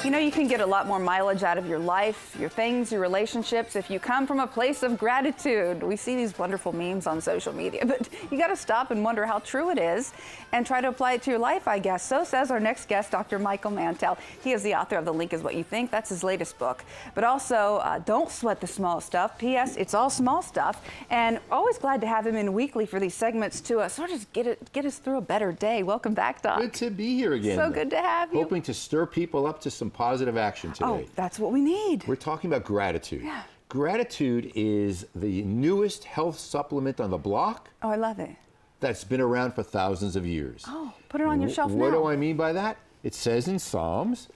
You know, you can get a lot more mileage out of your life, your things, your relationships if you come from a place of gratitude. We see these wonderful memes on social media, but you got to stop and wonder how true it is and try to apply it to your life, I guess. So says our next guest, Dr. Michael Mantell. He is the author of The Link Is What You Think. That's his latest book. But also, don't sweat the small stuff. P.S. It's all small stuff. And always glad to have him in weekly for these segments to sort of get us through a better day. Welcome back, Doc. Good to be here again. So good to have you. Hoping to stir people up to some positive action today. Oh, that's what we need. We're talking about gratitude. Yeah. Gratitude is the newest health supplement on the block. Oh, I love it. That's been around for thousands of years. Oh, put it on your shelf now. What do I mean by that? It says in Psalms,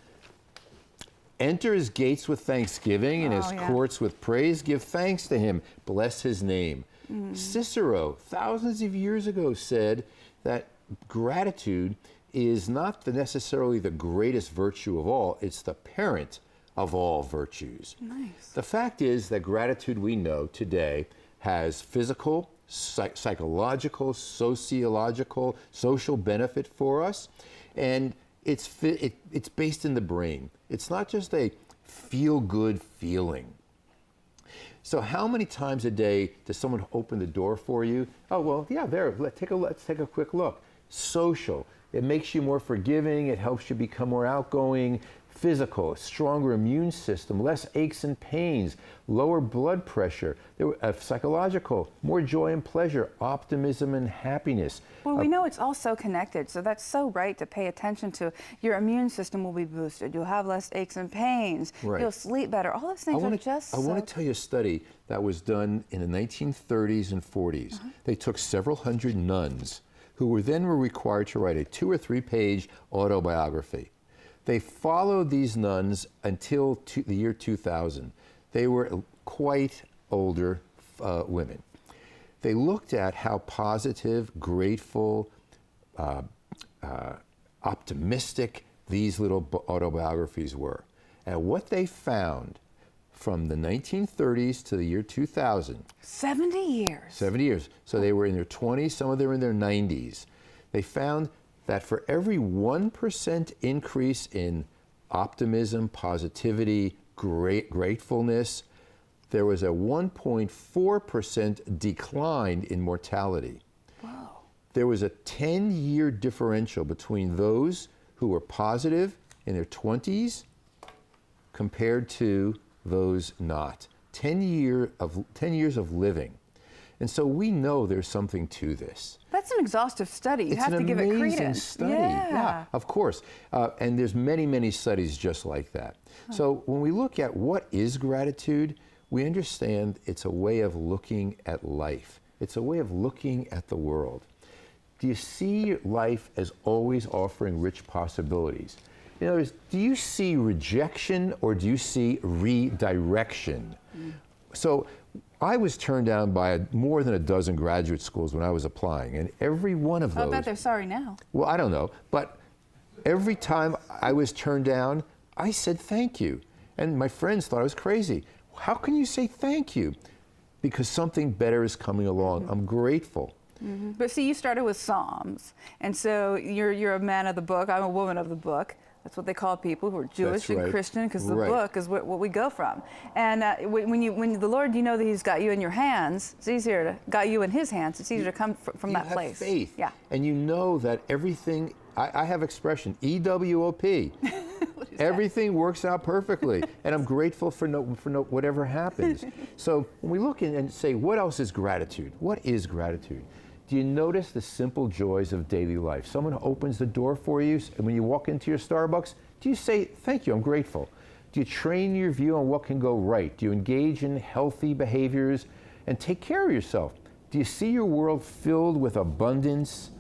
enter his gates with thanksgiving and his courts with praise. Give thanks to him. Bless his name. Cicero, thousands of years ago, said that gratitude is not necessarily the greatest virtue of all. It's the parent of all virtues. Nice. The fact is that gratitude, we know today, has physical, psychological, sociological, social benefit for us, and it's based in the brain. It's not just a feel-good feeling. So how many times a day does someone open the door for you? Oh, well, yeah, there, let's take a quick look. Social, it makes you more forgiving, it helps you become more outgoing. Physical, stronger immune system, less aches and pains, lower blood pressure. Psychological, more joy and pleasure, optimism and happiness. Well, we know it's all so connected, so that's so right to pay attention to. Your immune system will be boosted. You'll have less aches and pains. Right. You'll sleep better. All those things I want to tell you a study that was done in the 1930s and 40s. They took several hundred nuns who were required to write a 2 or 3 page autobiography. They followed these nuns until the year 2000. They were quite older women. They looked at how positive, grateful, optimistic these little autobiographies were. And what they found from the 1930s to the year 2000. 70 years. 70 years. So they were in their 20s, some of them were in their 90s. They found that for every 1% increase in optimism, positivity, gratefulness, there was a 1.4% decline in mortality. Wow. There was a 10-year differential between those who were positive in their 20s compared to those not. 10 years of living. And so we know there's something to this. That's an exhaustive study. You have to give it credence. It's an amazing study. Yeah, of course. And there's many, many studies just like that. So when we look at what is gratitude, we understand it's a way of looking at life. It's a way of looking at the world. Do you see life as always offering rich possibilities? In other words, do you see rejection or do you see redirection? So I was turned down by more than a dozen graduate schools when I was applying, and every one of those... I bet they're sorry now. Well, I don't know, but every time I was turned down, I said thank you. And my friends thought I was crazy. How can you say thank you? Because something better is coming along. I'm grateful. But see, you started with Psalms, and so you're a man of the book. I'm a woman of the book. That's what they call people who are Jewish and Christian, because the book is what we go from. And when the Lord, you know that He's got you in your hands, it's easier to, got you in His hands, it's easier to come from that place. You have faith. Yeah. And you know that everything, I have expression, EWOP. Everything works out perfectly. And I'm grateful for whatever happens. So when we look in and say, what else is gratitude? What is gratitude? Do you notice the simple joys of daily life? Someone opens the door for you, and when you walk into your Starbucks, do you say, thank you, I'm grateful? Do you train your view on what can go right? Do you engage in healthy behaviors and take care of yourself? Do you see your world filled with abundance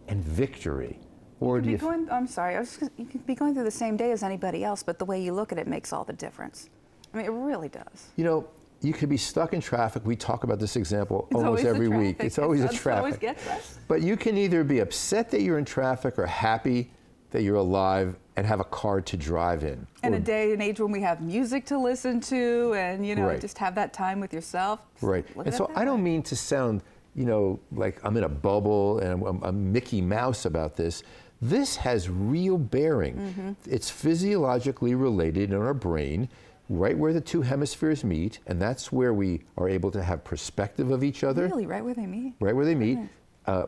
and victory? Or do you... I'm sorry, you can be going through the same day as anybody else, but the way you look at it makes all the difference. I mean, it really does. You know, you could be stuck in traffic. We talk about this example almost every week. It's always a traffic. Always gets us. But you can either be upset that you're in traffic or happy that you're alive and have a car to drive in. And a day and age when we have music to listen to and, you know, just have that time with yourself. Right. And so I don't mean to sound, you know, like I'm in a bubble and I'm Mickey Mouse about this. This has real bearing. It's physiologically related in our brain, right where the two hemispheres meet, and that's where we are able to have perspective of each other. Really, right where they meet? Right where they meet.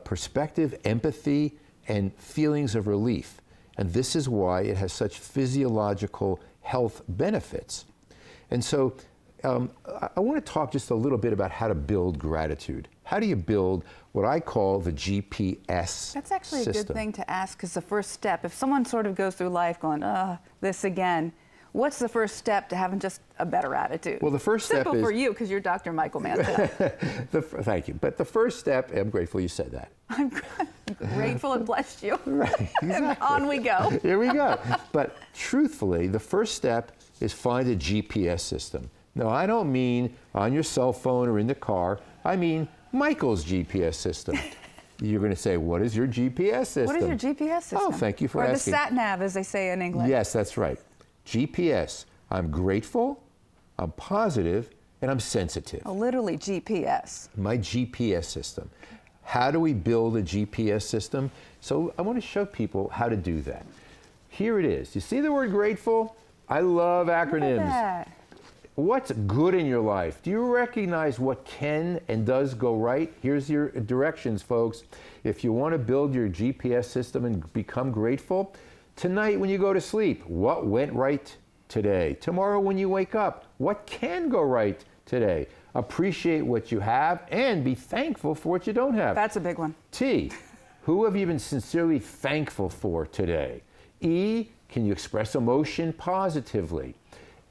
Perspective, empathy, and feelings of relief. And this is why it has such physiological health benefits. And so I want to talk just a little bit about how to build gratitude. How do you build what I call the GPS That's actually system? a good thing to ask, because the first step, if someone sort of goes through life going, this again, what's the first step to having just a better attitude? Well, the first step Simple is... for you, because you're Dr. Michael Mantell. Thank you. But the first step, I'm grateful you said that. I'm grateful and blessed you. Right, exactly. And on we go. Here we go. But truthfully, the first step is find a GPS system. Now, I don't mean on your cell phone or in the car. I mean Michael's GPS system. You're going to say, what is your GPS system? What is your GPS system? Oh, thank you for asking. Or the sat nav, as they say in England. Yes, that's right. GPS. I'm grateful, I'm positive, and I'm sensitive. Oh, literally GPS. My GPS system. How do we build a GPS system? So I want to show people how to do that. Here it is. You see the word grateful? I love acronyms. Look at that. What's good in your life? Do you recognize what can and does go right? Here's your directions, folks. If you want to build your GPS system and become grateful, tonight when you go to sleep, what went right today? Tomorrow when you wake up, what can go right today? Appreciate what you have and be thankful for what you don't have. That's a big one. T, who have you been sincerely thankful for today? E, can you express emotion positively?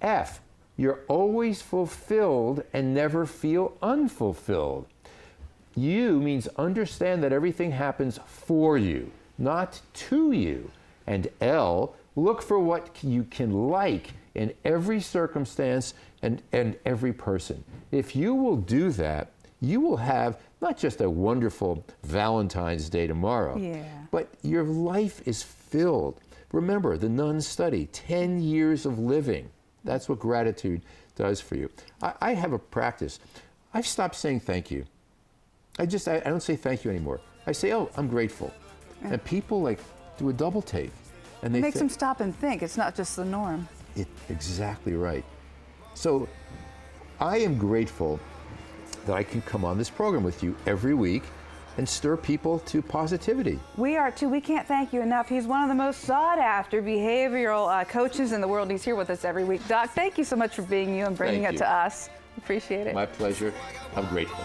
F, you're always fulfilled and never feel unfulfilled. U means understand that everything happens for you, not to you. And L, look for what you can like in every circumstance and every person. If you will do that, you will have not just a wonderful Valentine's Day tomorrow, but your life is filled. Remember, the nuns study 10 years of living. That's what gratitude does for you. I have a practice. I've stopped saying thank you. I don't say thank you anymore. I say, oh, I'm grateful. Yeah. And people like do a double take. And it makes them stop and think. It's not just the norm. Exactly right. So I am grateful that I can come on this program with you every week and stir people to positivity. We are too. We can't thank you enough. He's one of the most sought after behavioral coaches in the world. He's here with us every week. Doc, thank you so much for being you and bringing it to us. Appreciate it. My pleasure. I'm grateful.